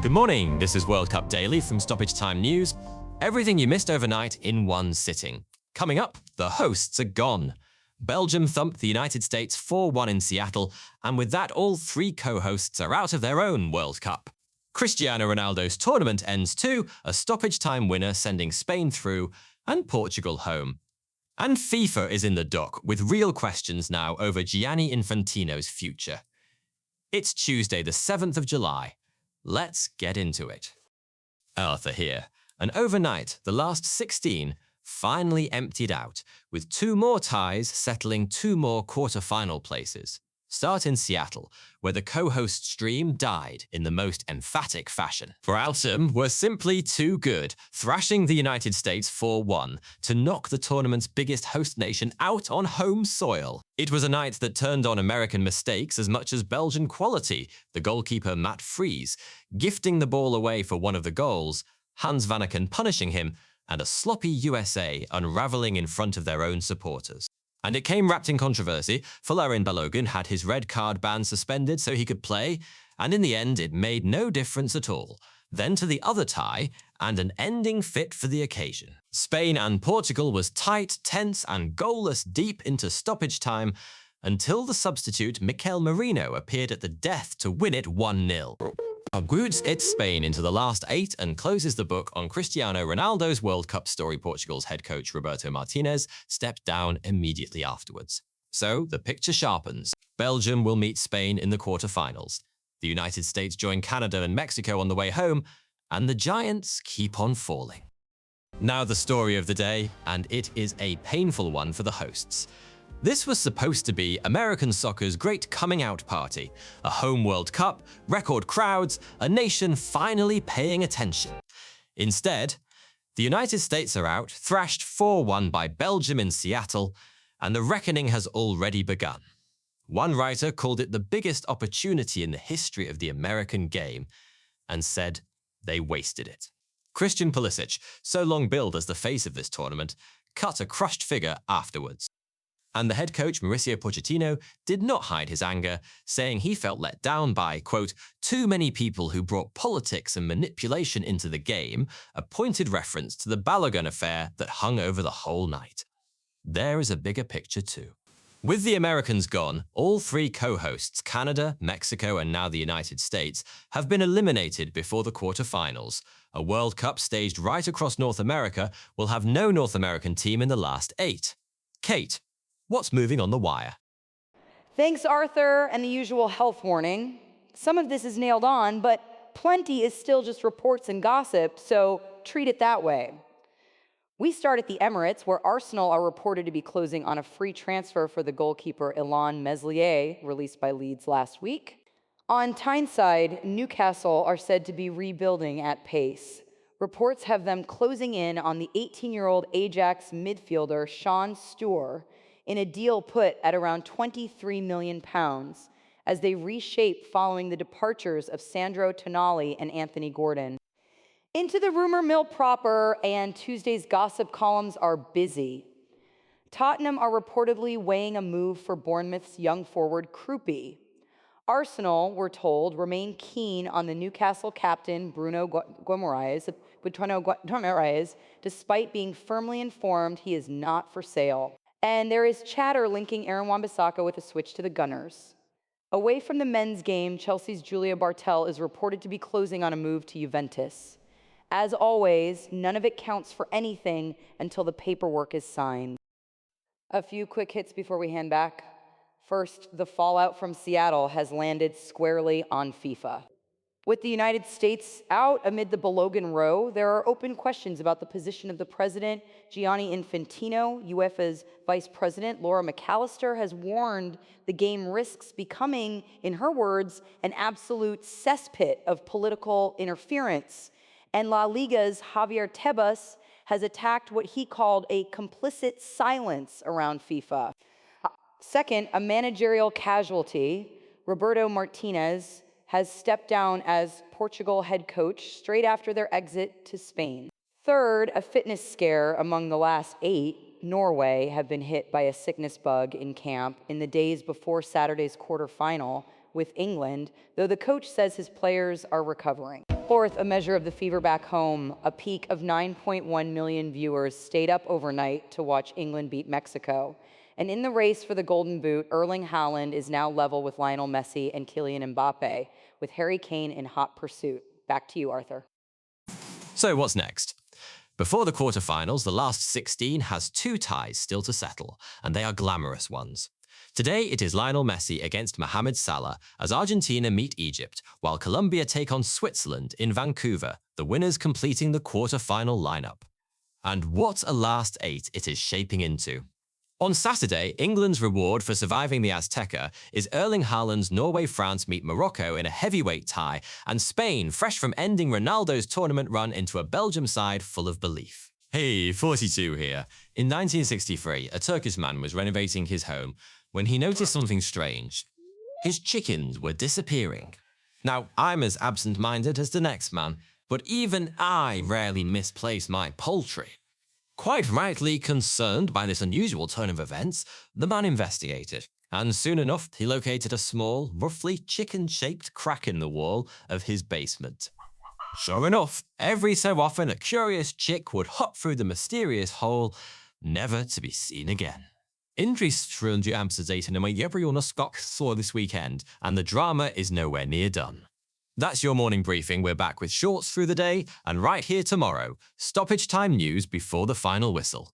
Good morning, this is World Cup Daily from Stoppage Time News. Everything you missed overnight in one sitting. Coming up, the hosts are gone. Belgium thumped the United States 4-1 in Seattle, and with that all three co-hosts are out of their own World Cup. Cristiano Ronaldo's tournament ends too, a stoppage time winner sending Spain through and Portugal home. And FIFA is in the dock with real questions now over Gianni Infantino's future. It's Tuesday the 7th of July. Let's get into it. Arthur here, and overnight the last 16 finally emptied out, with two more ties settling two more quarter-final places. Start in Seattle, where the co-host stream died in the most emphatic fashion. Belgium were simply too good, thrashing the United States 4-1 to knock the tournament's biggest host nation out on home soil. It was a night that turned on American mistakes as much as Belgian quality, the goalkeeper Matt Fries gifting the ball away for one of the goals, Hans Vanaken punishing him, and a sloppy USA unravelling in front of their own supporters. And it came wrapped in controversy. Balogun had his red card ban suspended so he could play, and in the end it made no difference at all. Then to the other tie, and an ending fit for the occasion. Spain and Portugal was tight, tense and goalless deep into stoppage time, until the substitute Mikel Merino appeared at the death to win it 1-0. Argues it's Spain into the last 8 and closes the book on Cristiano Ronaldo's World Cup story. Portugal's head coach Roberto Martinez stepped down immediately afterwards. So the picture sharpens. Belgium will meet Spain in the quarter-finals. The United States join Canada and Mexico on the way home, and the Giants keep on falling. Now the story of the day, and it is a painful one for the hosts. This was supposed to be American soccer's great coming-out party, a home World Cup, record crowds, a nation finally paying attention. Instead, the United States are out, thrashed 4-1 by Belgium in Seattle, and the reckoning has already begun. One writer called it the biggest opportunity in the history of the American game, and said they wasted it. Christian Pulisic, so long billed as the face of this tournament, cut a crushed figure afterwards. And the head coach Mauricio Pochettino did not hide his anger, saying he felt let down by, quote, too many people who brought politics and manipulation into the game, a pointed reference to the Balogun affair that hung over the whole night. There is a bigger picture too. With the Americans gone, all three co-hosts, Canada, Mexico and now the United States, have been eliminated before the quarter-finals. A World Cup staged right across North America will have no North American team in the last 8. Kate, what's moving on the wire? Thanks, Arthur, and the usual health warning. Some of this is nailed on, but plenty is still just reports and gossip, so treat it that way. We start at the Emirates, where Arsenal are reported to be closing on a free transfer for the goalkeeper Illan Meslier, released by Leeds last week. On Tyneside, Newcastle are said to be rebuilding at pace. Reports have them closing in on the 18-year-old Ajax midfielder Sean Stour, in a deal put at around £23 million, as they reshape following the departures of Sandro Tonali and Anthony Gordon. Into the rumor mill proper, and Tuesday's gossip columns are busy. Tottenham are reportedly weighing a move for Bournemouth's young forward Krupi. Arsenal, we're told, remain keen on the Newcastle captain Bruno Guimaraes, despite being firmly informed he is not for sale. And there is chatter linking Aaron Wan-Bissaka with a switch to the Gunners. Away from the men's game, Chelsea's Julia Bartel is reported to be closing on a move to Juventus. As always, none of it counts for anything until the paperwork is signed. A few quick hits before we hand back. First, the fallout from Seattle has landed squarely on FIFA. With the United States out amid the Balogun row, there are open questions about the position of the president, Gianni Infantino. UEFA's vice president, Laura McAllister, has warned the game risks becoming, in her words, an absolute cesspit of political interference. And La Liga's Javier Tebas has attacked what he called a complicit silence around FIFA. Second, a managerial casualty, Roberto Martinez, has stepped down as Portugal head coach straight after their exit to Spain. Third, a fitness scare among the last 8. Norway have been hit by a sickness bug in camp in the days before Saturday's quarterfinal with England, though the coach says his players are recovering. 4th, a measure of the fever back home. A peak of 9.1 million viewers stayed up overnight to watch England beat Mexico. And in the race for the Golden Boot, Erling Haaland is now level with Lionel Messi and Kylian Mbappe, with Harry Kane in hot pursuit. Back to you, Arthur. So what's next? Before the quarterfinals, the last 16 has 2 ties still to settle, and they are glamorous ones. Today, it is Lionel Messi against Mohamed Salah as Argentina meet Egypt, while Colombia take on Switzerland in Vancouver, the winners completing the quarter-final lineup. And what a last 8 it is shaping into. On Saturday, England's reward for surviving the Azteca is Erling Haaland's Norway-France meet Morocco in a heavyweight tie, and Spain, fresh from ending Ronaldo's tournament run, into a Belgium side full of belief. Hey, 42 here. In 1963, a Turkish man was renovating his home when he noticed something strange. His chickens were disappearing. Now, I'm as absent-minded as the next man, but even I rarely misplace my poultry. Quite rightly concerned by this unusual turn of events, the man investigated, and soon enough he located a small, roughly chicken-shaped crack in the wall of his basement. Sure enough, every so often a curious chick would hop through the mysterious hole, never to be seen again. Interest Amsterdam med everyone saw this weekend, and the drama is nowhere near done. That's your morning briefing. We're back with shorts through the day, and right here tomorrow, stoppage time news before the final whistle.